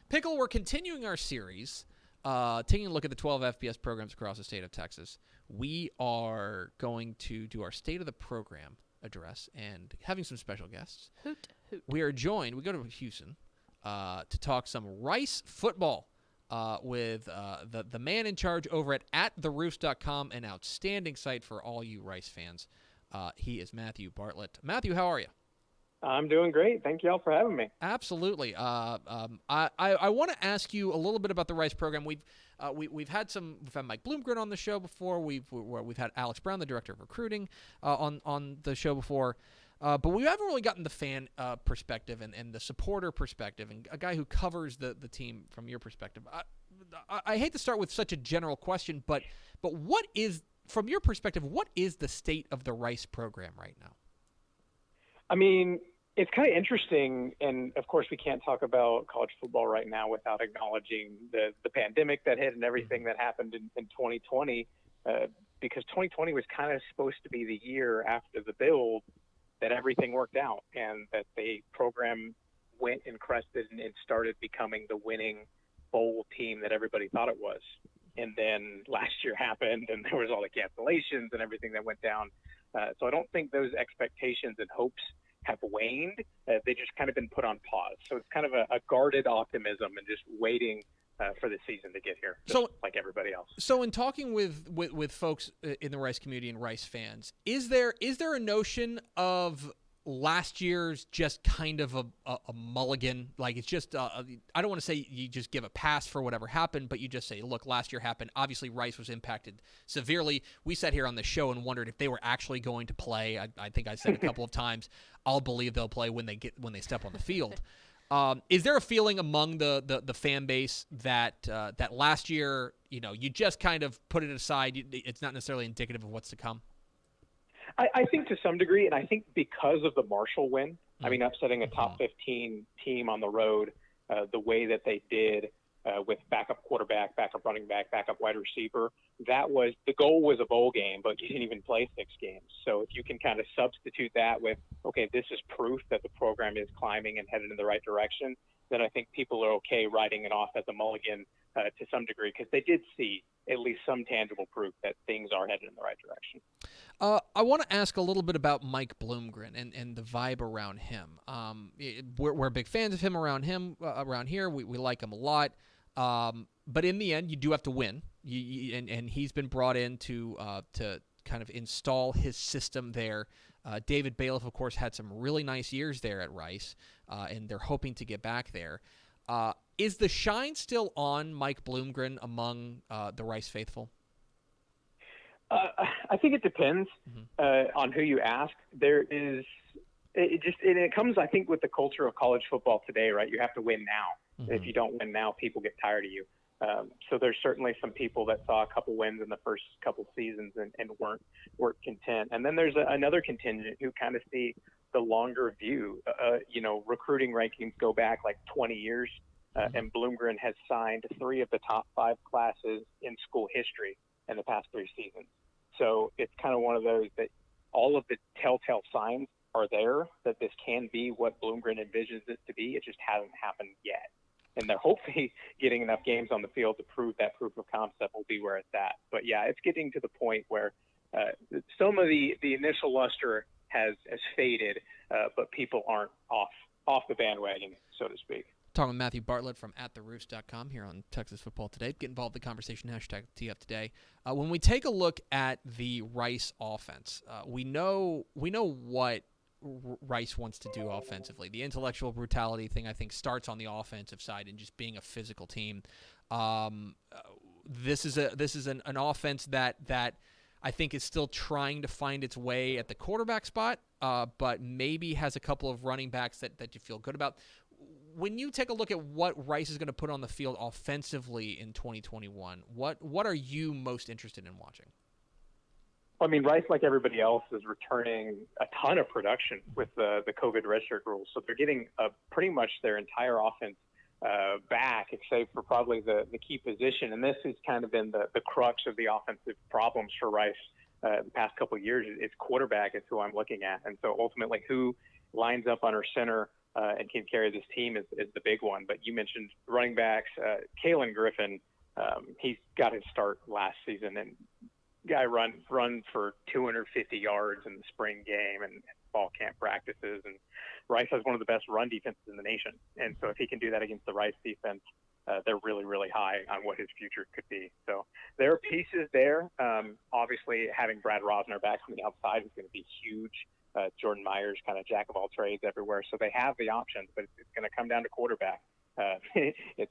Pickle, we're continuing our series, taking a look at the 12 FBS programs across the state of Texas. We are going to do our State of the Program address and having some special guests. Hoot, hoot. We go to Houston to talk some Rice football with the man in charge over at theroofs.com, an outstanding site for all you Rice fans. He is Matthew Bartlett. Matthew, how are you? I'm doing great. Thank you all for having me. Absolutely. I want to ask you a little bit about the Rice program. We've had Mike Bloomgren on the show before. We've had Alex Brown, the director of recruiting, on the show before. But we haven't really gotten the fan perspective and the supporter perspective, and a guy who covers the team from your perspective. I hate to start with such a general question, but what is, from your perspective, what is the state of the Rice program right now? I mean, it's kind of interesting, and of course we can't talk about college football right now without acknowledging the pandemic that hit and everything that happened in 2020, because 2020 was kind of supposed to be the year after the build that everything worked out and that the program went and crested and started becoming the winning bowl team that everybody thought it was. And then last year happened, and there was all the cancellations and everything that went down. So I don't think those expectations and hopes have waned. They just kind of been put on pause. So it's kind of a guarded optimism and just waiting for the season to get here, just like everybody else. So in talking with folks in the Rice community and Rice fans, is there a notion of last year's just kind of a mulligan? Like, it's just I don't want to say you just give a pass for whatever happened, but you just say, look, last year happened. Obviously, Rice was impacted severely. We sat here on the show and wondered if they were actually going to play. I think I said a couple of times, I'll believe they'll play when they step on the field. Is there a feeling among the fan base that last year, you just kind of put it aside? It's not necessarily indicative of what's to come? I think to some degree, and I think because of the Marshall win, I mean, upsetting a top 15 team on the road the way that they did with backup quarterback, backup running back, backup wide receiver, the goal was a bowl game, but you didn't even play 6 games. So if you can kind of substitute that with, okay, this is proof that the program is climbing and headed in the right direction, then I think people are okay writing it off as a mulligan to some degree, because they did see at least some tangible proof that things are headed in the right direction. I want to ask a little bit about Mike Bloomgren and the vibe around him. We're big fans of him around here. We like him a lot. But in the end, you do have to win. And he's been brought in to kind of install his system there. David Bailiff, of course, had some really nice years there at Rice, and they're hoping to get back there. Is the shine still on Mike Bloomgren among the Rice faithful? I think it depends on who you ask. It comes, I think, with the culture of college football today, right? You have to win now. If you don't win now, people get tired of you. So there's certainly some people that saw a couple wins in the first couple seasons and weren't content. And then there's another contingent who kind of see the longer view. Recruiting rankings go back like 20 years, and Bloomgren has signed 3 of the top 5 classes in school history in the past 3 seasons. So it's kind of one of those that all of the telltale signs are there that this can be what Bloomgren envisions it to be. It just hasn't happened yet. And they're hopefully getting enough games on the field to prove that proof of concept will be where it's at. But, yeah, it's getting to the point where some of the initial luster has faded, but people aren't off the bandwagon, so to speak. Talking with Matthew Bartlett from attheroofs.com here on Texas Football Today. Get involved in the conversation, #TF Today. When we take a look at the Rice offense, we know what Rice wants to do offensively. The intellectual brutality thing, I think, starts on the offensive side and just being a physical team. This is an offense that I think is still trying to find its way at the quarterback spot, but maybe has a couple of running backs that you feel good about. When you take a look at what Rice is going to put on the field offensively in 2021, what are you most interested in watching? I mean, Rice, like everybody else, is returning a ton of production with the COVID redshirt rules. So they're getting pretty much their entire offense back, except for probably the key position. And this has kind of been the crux of the offensive problems for Rice the past couple of years. It's quarterback is who I'm looking at. And so ultimately who lines up under center and can carry this team is the big one. But you mentioned running backs. Kalen Griffin, he's got his start last season, and guy run for 250 yards in the spring game and fall camp practices. And Rice has one of the best run defenses in the nation. And so if he can do that against the Rice defense, they're really, really high on what his future could be. So there are pieces there. Obviously, having Brad Rosner back from the outside is going to be huge. Jordan Myers, kind of jack of all trades everywhere. So they have the options, but it's going to come down to quarterback.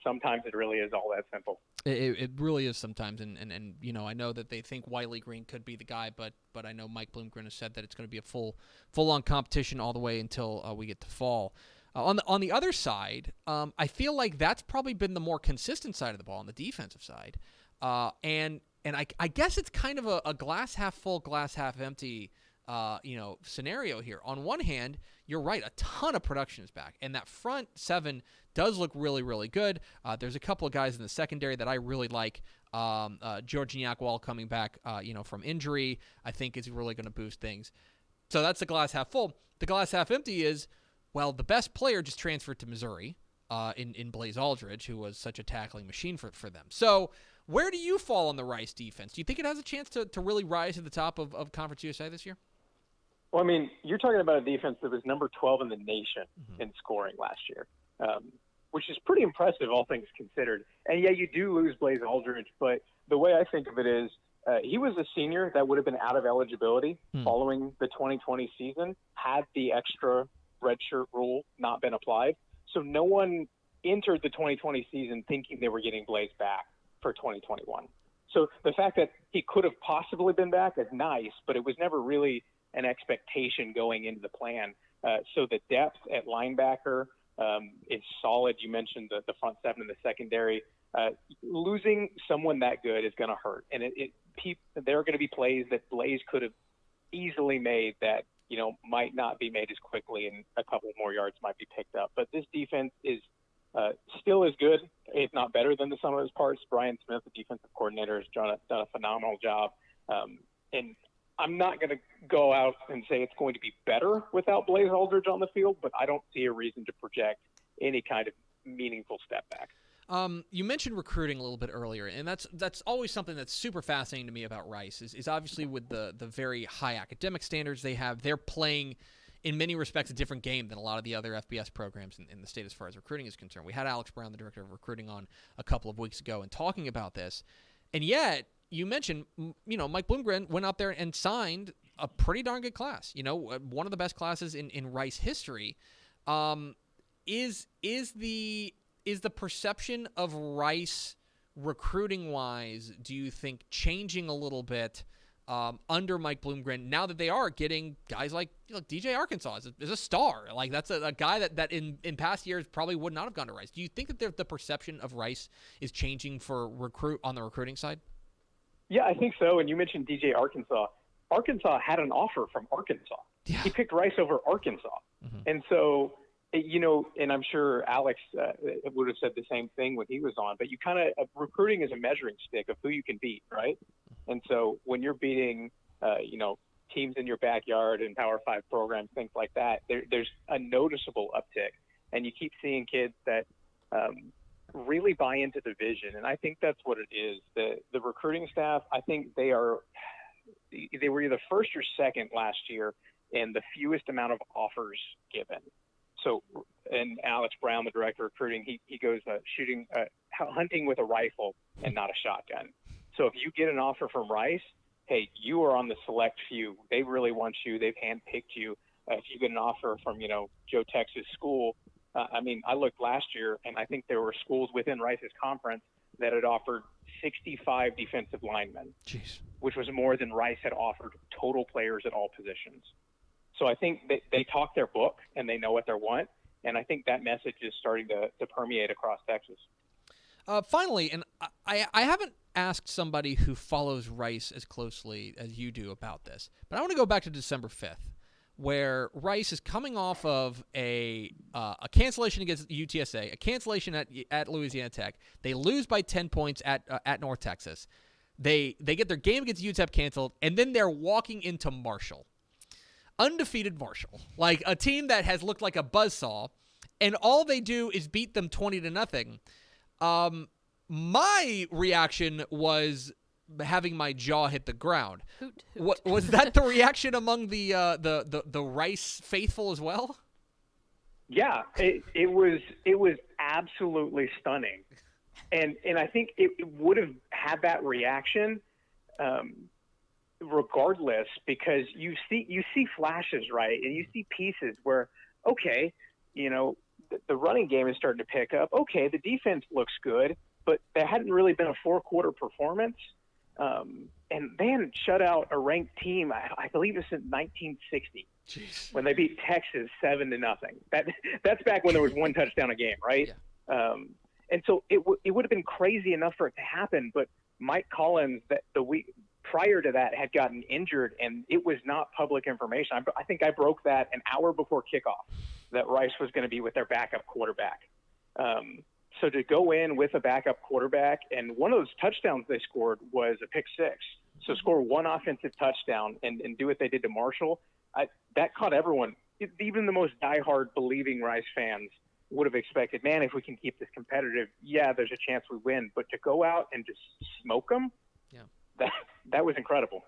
Sometimes it really is all that simple. It really is sometimes, and I know that they think Wiley Green could be the guy, but I know Mike Bloomgren has said that it's going to be a full-on competition all the way until we get to fall. On the other side, I feel like that's probably been the more consistent side of the ball on the defensive side, and I guess it's kind of a glass half full, glass half empty scenario here. On one hand, you're right, a ton of production is back, and that front seven does look really, really good. There's a couple of guys in the secondary that I really like. George Nyakwal coming back, from injury, I think is really going to boost things. So that's the glass half full. The glass half empty is, well, the best player just transferred to Missouri in Blaze Aldridge, who was such a tackling machine for them. So where do you fall on the Rice defense? Do you think it has a chance to really rise to the top of Conference USA this year? Well, I mean, you're talking about a defense that was number 12 in the nation in scoring last year, which is pretty impressive, all things considered. And, yeah, you do lose Blaze Aldridge, but the way I think of it is he was a senior that would have been out of eligibility following the 2020 season had the extra redshirt rule not been applied. So no one entered the 2020 season thinking they were getting Blaze back for 2021. So the fact that he could have possibly been back is nice, but it was never really an expectation going into the plan. So the depth at linebacker is solid. You mentioned the front seven in the secondary. Losing someone that good is going to hurt. And there are going to be plays that Blaze could have easily made that, might not be made as quickly, and a couple more yards might be picked up. But this defense is still as good, if not better than the sum of his parts. Brian Smith, the defensive coordinator, has done a phenomenal job. And I'm not going to go out and say it's going to be better without Blaze Aldridge on the field, but I don't see a reason to project any kind of meaningful step back. You mentioned recruiting a little bit earlier, and that's always something that's super fascinating to me about Rice is obviously with the very high academic standards they have. They're playing, in many respects, a different game than a lot of the other FBS programs in the state as far as recruiting is concerned. We had Alex Brown, the director of recruiting, on a couple of weeks ago and talking about this, and yet you mentioned, Mike Bloomgren went out there and signed a pretty darn good class. One of the best classes in Rice history. Is the perception of Rice recruiting-wise, do you think, changing a little bit under Mike Bloomgren now that they are getting guys like DJ Arkansas is a star? Like, that's a guy that in past years probably would not have gone to Rice. Do you think that the perception of Rice is changing for on the recruiting side? Yeah, I think so. And you mentioned DJ Arkansas. Arkansas had an offer from Arkansas. Yeah. He picked Rice over Arkansas. Mm-hmm. And so, and I'm sure Alex would have said the same thing when he was on, but you recruiting is a measuring stick of who you can beat, right? And so when you're beating, teams in your backyard and Power 5 programs, things like that, there's a noticeable uptick. And you keep seeing kids that really buy into the vision. And I think that's what it is. The recruiting staff, I think they were either first or second last year in the fewest amount of offers given. So, and Alex Brown, the director of recruiting, he goes hunting with a rifle and not a shotgun. So if you get an offer from Rice, hey, you are on the select few. They really want you. They've handpicked you. If you get an offer from, Joe Texas School, I looked last year, and I think there were schools within Rice's conference that had offered 65 defensive linemen, which was more than Rice had offered total players at all positions. So I think they talk their book, and they know what they want, and I think that message is starting to permeate across Texas. Finally, and I haven't asked somebody who follows Rice as closely as you do about this, but I want to go back to December 5th. Where Rice is coming off of a cancellation against UTSA, a cancellation at Louisiana Tech. They lose by 10 points at North Texas. They get their game against UTEP canceled, and then they're walking into Marshall. Undefeated Marshall. Like a team that has looked like a buzzsaw, and all they do is beat them 20-0. My reaction was having my jaw hit the ground. Hoot, hoot. What was that? The reaction among the Rice faithful as well? Yeah, it was absolutely stunning, and I think it would have had that reaction regardless, because you see flashes, right, and you see pieces where, okay, the running game is starting to pick up. Okay, the defense looks good, but there hadn't really been a 4-quarter performance. And they hadn't shut out a ranked team, I believe it's in 1960. Jeez. When they beat Texas 7-0. That's back when there was one touchdown a game, right? Yeah. And so it would have been crazy enough for it to happen, but Mike Collins, that the week prior to that, had gotten injured, and it was not public information. I think I broke that an hour before kickoff, that Rice was going to be with their backup quarterback. So to go in with a backup quarterback, and one of those touchdowns they scored was a pick six. So score one offensive touchdown and do what they did to Marshall, that caught everyone. Even the most diehard believing Rice fans would have expected, man, if we can keep this competitive, yeah, there's a chance we win. But to go out and just smoke them, that was incredible.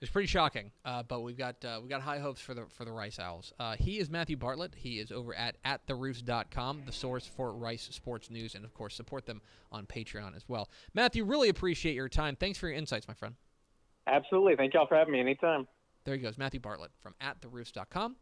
It's pretty shocking, but we've got high hopes for the Rice Owls. He is Matthew Bartlett. He is over at theroofs.com, the source for Rice sports news, and of course support them on Patreon as well. Matthew, really appreciate your time. Thanks for your insights, my friend. Absolutely. Thank y'all for having me anytime. There he goes, Matthew Bartlett from theroofs.com.